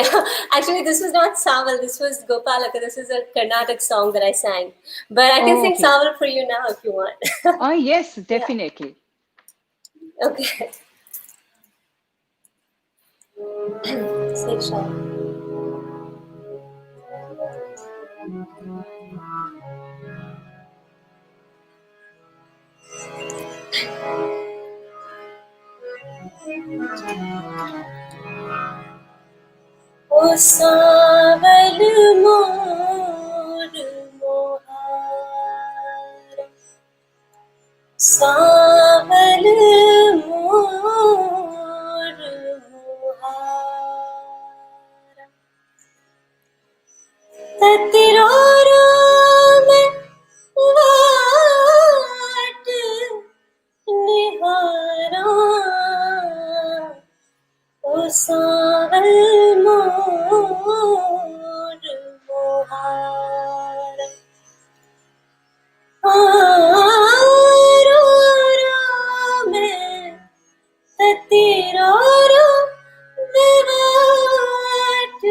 Actually, this was not Saval. This was Gopalaka. This is a Carnatic song that I sang. But I can Oh, sing okay. Saval for you now if you want. Oh, yes, definitely. Okay. Say Shah. O Saval Mor Mohar, Saval Mor Mohar, Tatirora mein vaat nihara, O Saval Mor Mohar. Aurora mein tatirora mevat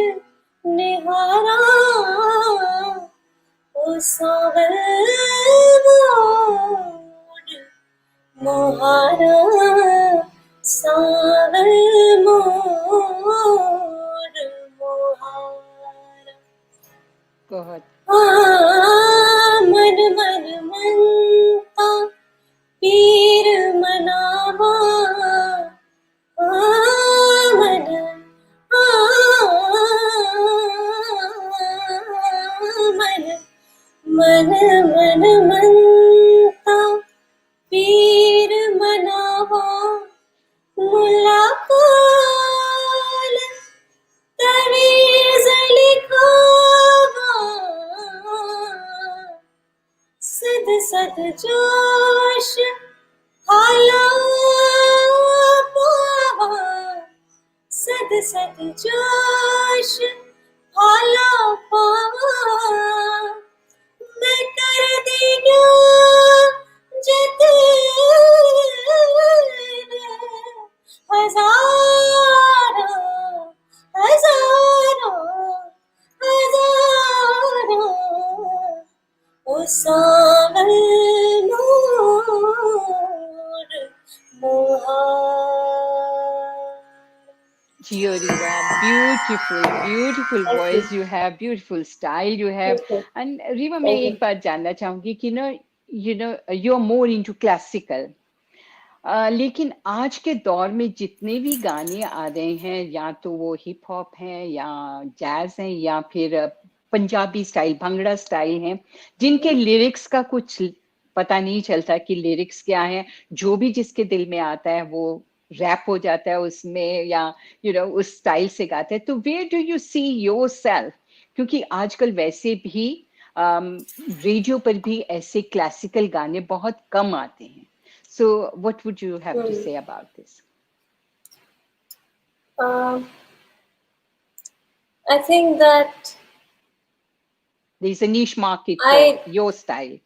nihara, O Saval Mor Mohara, Saval Mor Mohara. बहुत. मन मन मनता पीर मनावा, मन मन मन मनता पीर मनावा, मुलाकाल तवीज़ लिखावा, सद सद जोश हाला पावा, सद सद जोश हाला पावा, मैं कर दिया जतन हजारों हजारों हजारों, O Saval Mor Mohar. Jiyo Reewa, beautiful, beautiful voice you have, beautiful style you have. Thank you. And Reewa, मैं Thank you. एक बात जानना चाहूंगी कि you're more into classical. लेकिन आज के दौर में जितने भी गाने आ रहे हैं, या तो वो हिप हॉप हैं या जैज हैं या फिर पंजाबी स्टाइल भंगड़ा स्टाइल हैं, जिनके लिरिक्स का कुछ पता नहीं चलता कि लिरिक्स क्या है, जो भी जिसके दिल में आता है वो रैप हो जाता है उसमें, या उस स्टाइल से गाता है. तो where do you see yourself? क्योंकि आजकल वैसे भी रेडियो पर भी ऐसे क्लासिकल गाने बहुत कम आते हैं. So what would you have to say about this? I think that there's a niche market for your style.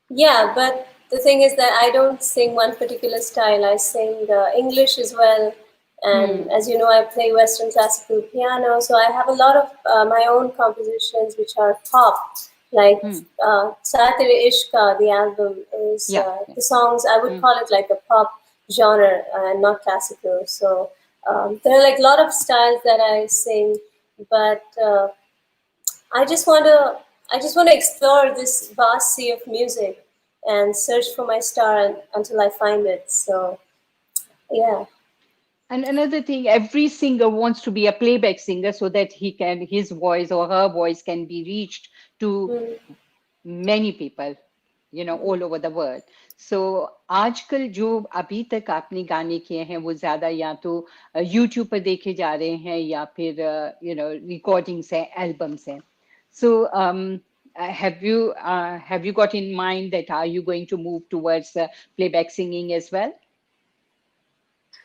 Yeah, but the thing is that I don't sing one particular style. I sing English as well. And as you know, I play Western classical piano. So I have a lot of my own compositions, which are pop. Like Tere, Ishq, the album is the songs, I would call it like a pop genre and not classical. So there are like a lot of styles that I sing, but I just want to explore this vast sea of music and search for my star until I find it. So yeah. And another thing, every singer wants to be a playback singer so that his voice or her voice can be reached to many people, all over the world. So आजकल जो अभी तक आपने गाने किए हैं वो ज्यादा या तो YouTube पर देखे जा रहे हैं या फिर recordings हैं, albums हैं. So have you got in mind that are you going to move towards playback singing as well?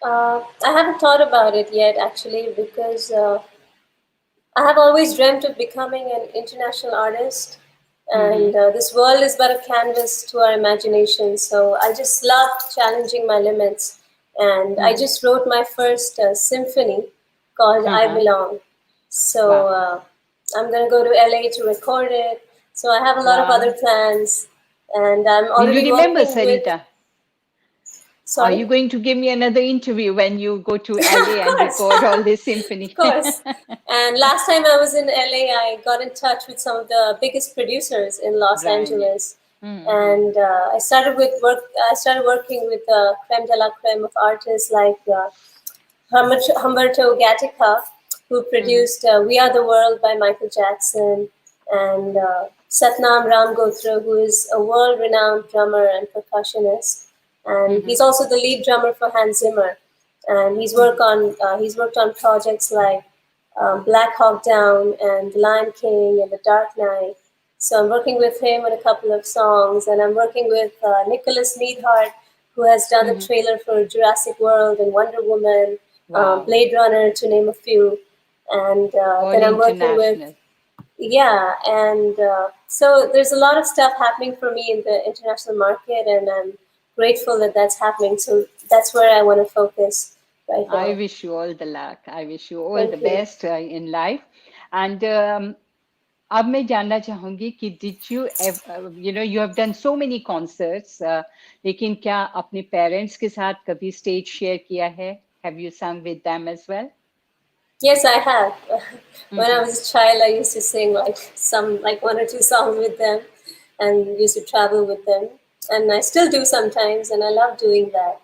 I haven't thought about it yet, actually, because I have always dreamt of becoming an international artist, and this world is but a canvas to our imagination. So I just love challenging my limits, and I just wrote my first symphony called "I Belong." So Wow. I'm gonna go to LA to record it. So I have a lot of other Wow. plans, and I'm Will you already remember, working with. Sarita? Are you Sorry. going to give me another interview when you go to Of LA and course, record all this of symphony? course. And last time I was in LA, I got in touch with some of the biggest producers in Los Right. Angeles, and I started working with the creme de la creme of artists like Humberto Gatica, who produced "We Are the World" by Michael Jackson, and Satnam Ramgotra, who is a world-renowned drummer and percussionist, and he's also the lead drummer for Hans Zimmer. And he's worked on projects like Black Hawk Down and The Lion King and The Dark Knight. So I'm working with him on a couple of songs, and I'm working with Nicholas Neidhart, who has done the trailer for Jurassic World and Wonder Woman, Wow. Blade Runner, to name a few. And All then I'm working with, international. yeah, and so there's a lot of stuff happening for me in the international market, and I'm grateful that that's happening. So that's where I want to focus right I now. wish you all the luck. I wish you all the Thank you. best in life. And अब मैं जानना चाहूंगी कि did you you have done so many concerts, लेकिन क्या अपने parents के साथ कभी stage share किया है? Have you sung with them as well? Yes, I have. When I was a child, I used to sing like one or two songs with them, and used to travel with them. And I still do sometimes, and I love doing that.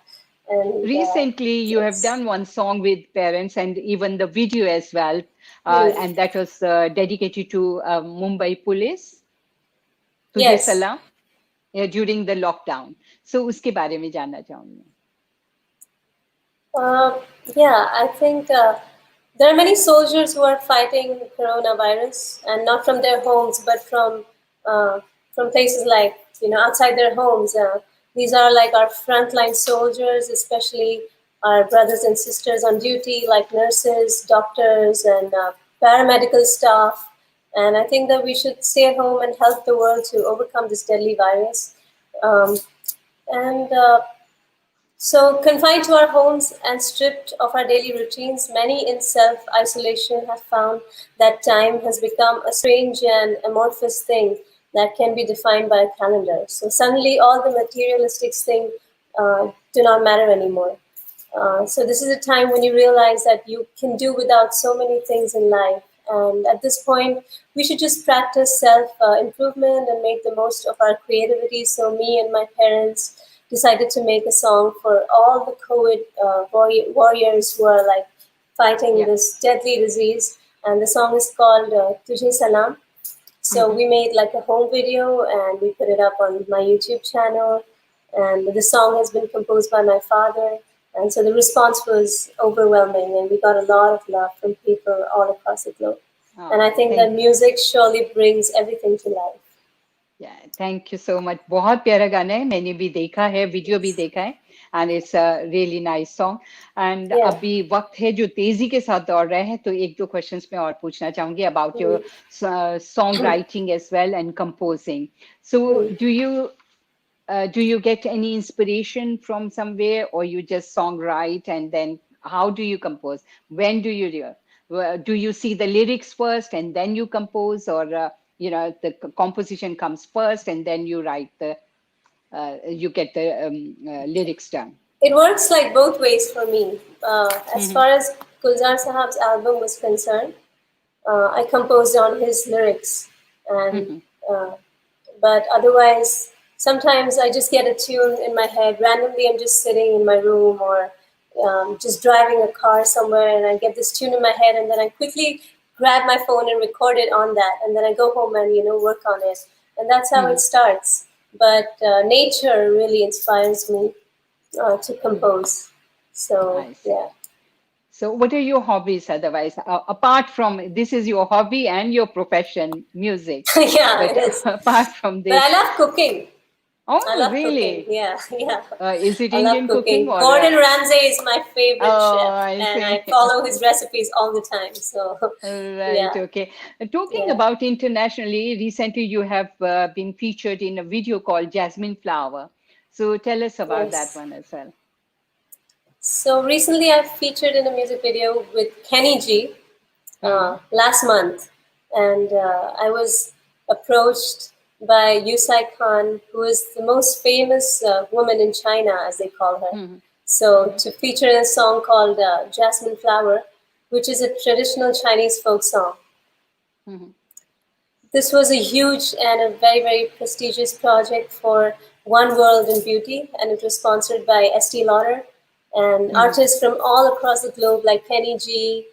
And Recently, you have yes, done one song with parents and even the video as well, mm, and that was dedicated to Mumbai Police, तुझे yes. सलाम, during the lockdown. So उसके बारे में जानना चाहूंगी. Uh, yeah, I think there are many soldiers who are fighting coronavirus, and not from their homes, but from places like outside their homes. These are like our frontline soldiers, especially our brothers and sisters on duty, like nurses, doctors, and paramedical staff. And I think that we should stay at home and help the world to overcome this deadly virus. Um, and so, confined to our homes and stripped of our daily routines, many in self isolation have found that time has become a strange and amorphous thing that can be defined by a calendar. So, suddenly, all the materialistic things do not matter anymore. So, this is a time when you realize that you can do without so many things in life. And at this point, we should just practice self improvement and make the most of our creativity. So, me and my parents decided to make a song for all the COVID warriors who are like fighting Yeah. this deadly disease. And the song is called Tujhe Salam. So we made like a home video and we put it up on my YouTube channel. And the song has been composed by my father. And so the response was overwhelming, and we got a lot of love from people all across the globe. And I Oh, think that thank music surely brings everything to life. Yeah, thank you so much. बहुत प्यारा गाना है. मैंने भी देखा है, video भी Yes. देखा है, and it's a really nice song. And Yeah. अभी वक्त है जो तेजी के साथ दौड़ रहा है, तो एक दो questions मैं और पूछना चाहूंगी about your song writing as well and composing. So do you get any inspiration from somewhere, or you just songwrite and then how do you compose? When do you do you see the lyrics first and then you compose, or the composition comes first and then you write you get the lyrics done? It works like both ways for me. As far as Gulzar Sahab's album was concerned, I composed on his lyrics, and but otherwise, sometimes I just get a tune in my head. Randomly, I'm just sitting in my room or just driving a car somewhere, and I get this tune in my head, and then I quickly grab my phone and record it on that, and then I go home and work on it, and that's how it starts. But nature really inspires me to compose. So I see. yeah. So what are your hobbies otherwise, apart from this is your hobby and your profession, music, Yeah, but it is. apart from But I this? love cooking. Oh, I love cooking. really? Yeah, yeah. Is it I love Indian cooking cooking. or? Gordon Ramsay is my favorite Oh, chef, I and see. I follow his recipes all the time. So, Right, yeah, okay. Talking yeah. about internationally, recently you have been featured in a video called Jasmine Flower. So tell us about that Yes. one as well. So recently, I featured in a music video with Kenny G Hmm. last month, and I was approached by Yusai Khan, who is the most famous woman in China, as they call her. Hmm. So Hmm. to feature in a song called Jasmine Flower, which is a traditional Chinese folk song. Hmm. This was a huge and a very, very prestigious project for One World in Beauty, and it was sponsored by Estee Lauder and Hmm. artists from all across the globe, like Kenny G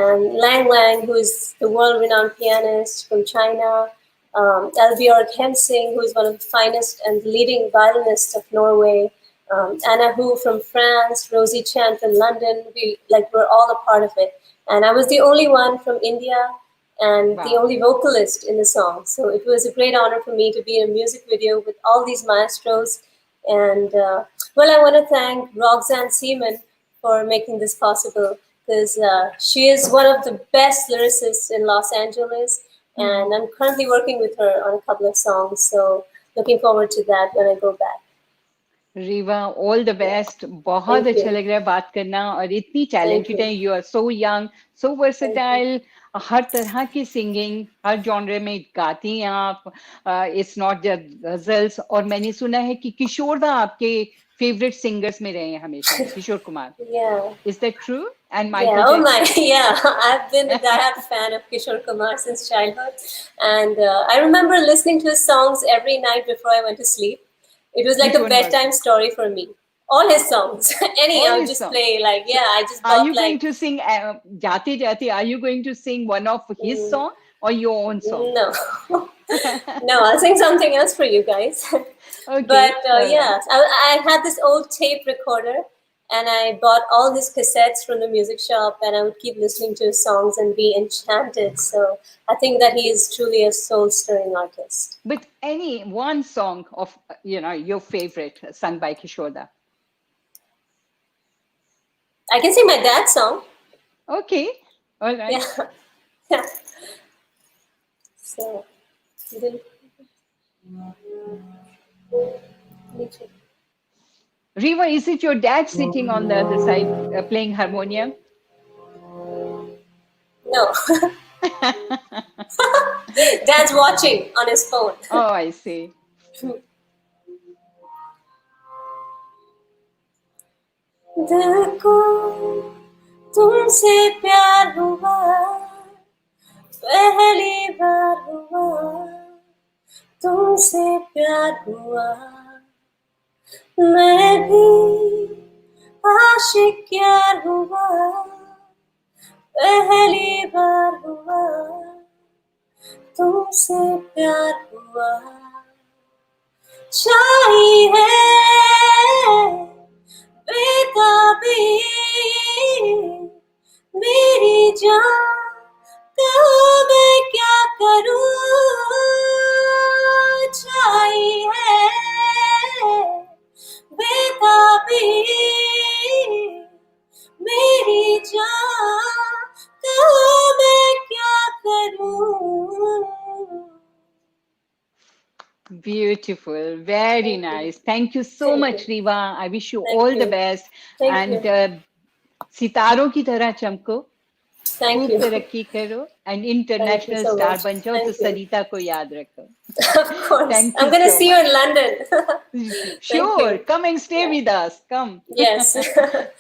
and Lang Lang, who is the world-renowned pianist from China, Albjørg Hemsing, who is one of the finest and leading violinists of Norway, Anna Hu from France, Rosie Chan from London. We're all a part of it, and I was the only one from India and the Wow. only vocalist in the song. So it was a great honor for me to be in a music video with all these maestros. And well, I want to thank Roxanne Seaman for making this possible, because she is one of the best lyricists in Los Angeles. Hmm. And I'm currently working with her on a couple of songs. So looking forward to that when I go back. Rewa all the Yeah. Best बहुत Thank अच्छा you. लग रहा है बात करना और इतनी Thank talented है you. You are so young so Thank you. Versatile हर तरह की सिंगिंग हर जॉनरे में गाती हैं आप इट्स नॉट जस्ट गजल्स और मैंने सुना है कि किशोर दा आपके फेवरेट सिंगर्स में रहे हैं हमेशा Kishore Kumar Yeah. Is that true and Yeah, Michael oh my, Jackson yeah. I've been a diehard fan of Kishore Kumar since childhood. And I remember listening to his songs every night before I went to sleep. It was like which a one was bedtime story for me. All his songs. Any, all I would his just song play, like, so yeah, I just are bought you going like, to sing जाते जाते are you going to sing one of his mm, song or your own song no. No, I'll sing something else for you guys. Okay, But all right. yeah, I had this old tape recorder and I bought all his cassettes from the music shop and I would keep listening to his songs and be enchanted. So I think that he is truly a soul stirring artist. But any one song of your favorite sung by Kishoda. I can sing my dad's song. Okay, all right. Yeah. Yeah. So, Reewa, is it your dad sitting on the other side playing harmonium? no. Dad's watching on his phone. Oh, I see. दिल को तुमसे प्यार हुआ पहली बार हुआ तुमसे प्यार हुआ मैं भी आशिक यार हुआ पहली बार हुआ तुमसे प्यार हुआ चाही है बेताबी मेरी जान कहो मैं क्या करूं चाही है बेताबी मेरी जान कहो मैं क्या करूं. Beautiful, very nice. Thank you so Thank much, you. Reewa. I wish you Thank all the you. best. Thank And you. सितारों की तरह चमको Thank खूब you. तरक्की करो and Thank you international so star much. बन जाओ तो Thank you. सरिता को याद रखो. Of course. Thank I'm you going to so see you much. in London. Thank Sure, you. come and stay Yeah. with us. Come. Yes.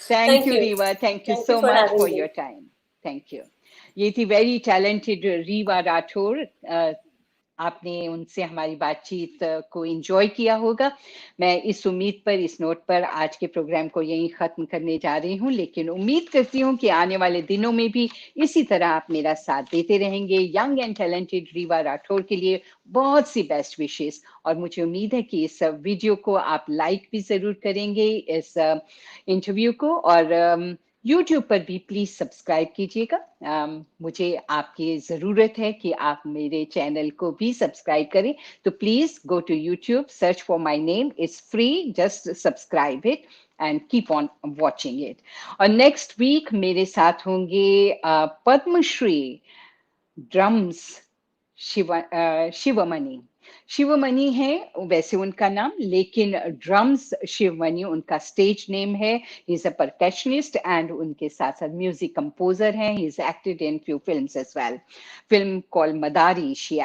Thank you, you. Reewa. Thank you Thank you so for much having for me. your time. Thank you. ये थी very talented Rewa Rathore. आपने उनसे हमारी बातचीत को enjoy किया होगा. मैं इस उम्मीद पर इस नोट पर आज के प्रोग्राम को यहीं खत्म करने जा रही हूँ, लेकिन उम्मीद करती हूँ कि आने वाले दिनों में भी इसी तरह आप मेरा साथ देते रहेंगे. Young and talented Rewa Rathore के लिए बहुत सी बेस्ट विशेस और मुझे उम्मीद है कि इस वीडियो को आप लाइक भी जरूर करेंगे, इस इंटरव्यू को, और YouTube पर भी प्लीज सब्सक्राइब कीजिएगा। मुझे आपकी ज़रूरत है कि आप मेरे चैनल को भी सब्सक्राइब करें, तो please go to YouTube, search for my name, it's free, just subscribe it and keep on watching it. और नेक्स्ट वीक मेरे साथ होंगे पद्मश्री ड्रम्स शिवमणि। शिवमणि है वैसे उनका नाम, लेकिन ड्रम्स शिवमणि उनका स्टेज नेम है। He is a percussionist and उनके साथ साथ म्यूजिक कंपोजर हैं। He is acted in few films as well. Film call Madaari, he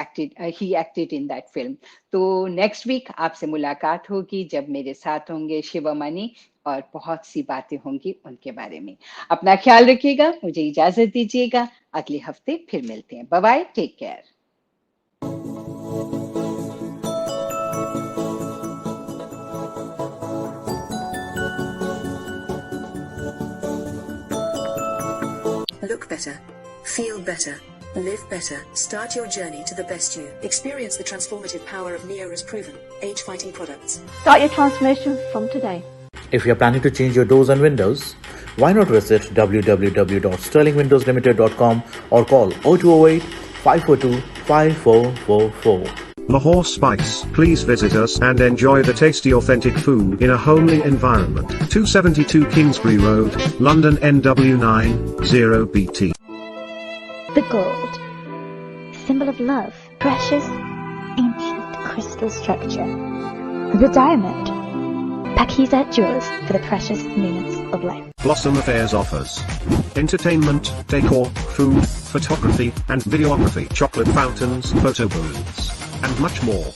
acted in that film. तो नेक्स्ट वीक आपसे मुलाकात होगी जब मेरे साथ होंगे शिवमणि, और बहुत सी बातें होंगी उनके बारे में। अपना ख्याल रखिएगा, मुझे इजाजत दीजिएगा, अगले हफ्ते फिर मिलते हैं। Bye bye, take care. Look better. Feel better. Live better. Start your journey to the best you. Experience the transformative power of Neora's proven age-fighting products. Start your transformation from today. If you're planning to change your doors and windows, why not visit www.sterlingwindowslimited.com or call 0208 542 5444. Lahore Spice. Please visit us and enjoy the tasty authentic food in a homely environment. 272 Kingsbury Road, London NW9 0BT. The gold, symbol of love, precious, ancient crystal structure. The diamond, Pakizat jewels for the precious moments of life. Blossom Affairs offers entertainment, decor, food, photography and videography, chocolate fountains, photo booths, and much more.